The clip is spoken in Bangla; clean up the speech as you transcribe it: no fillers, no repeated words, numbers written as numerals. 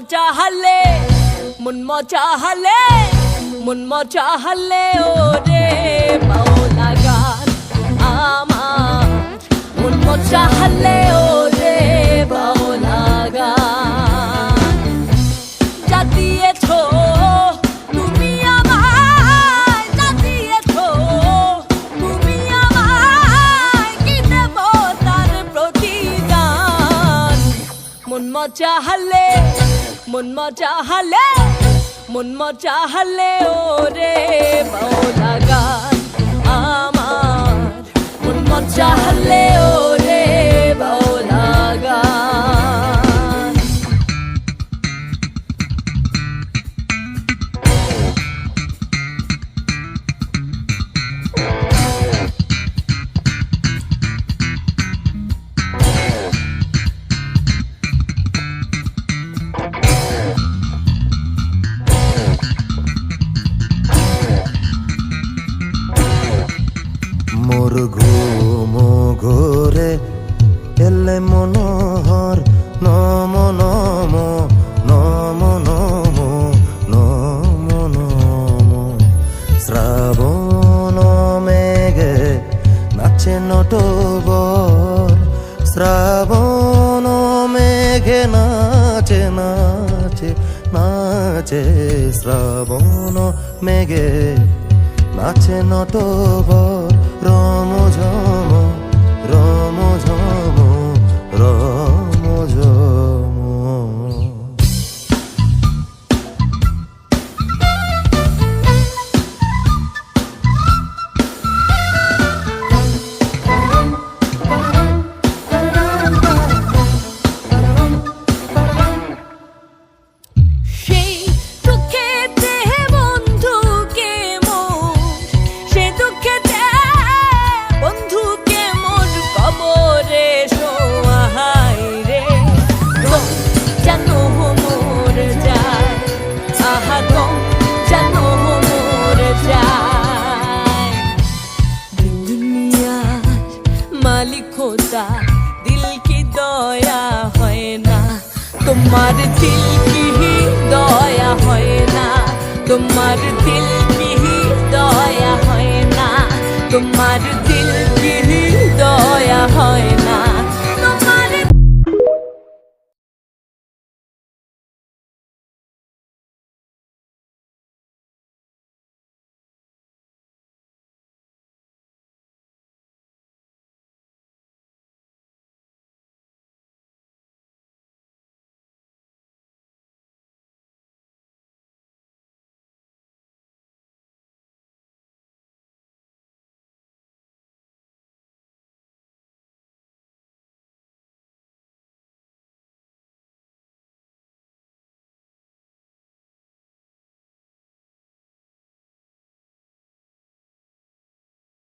মজা হালে মন মজা হালে ওরে বাউলা গান আমার মন মজা হালে ওরে বাউলা গান যা দিয়েছো তুমি আমায় যা দিয়েছো তুমি আমায় কি দেব তার প্রতিদান মন মজা হালে মন মজা হালে ওরে বাউলা গান আমার মন মজা হালে ওরে বাউলা গান মোর ঘুম ঘোরে এলে মনোহর নম নম নম নম নম নম শ্রাবণ মেঘে নাচে নটবর শ্রাবণ মেঘে নাচে নাচে নাচে শ্রাবণ মেঘে নাচে নটবর রম ঝম রম ঝম রম ঝম दिल की दया है ना तुम्हारे दिल की ही दया है ना तुम्हारे दिल की ही दया है ना तुम्हारे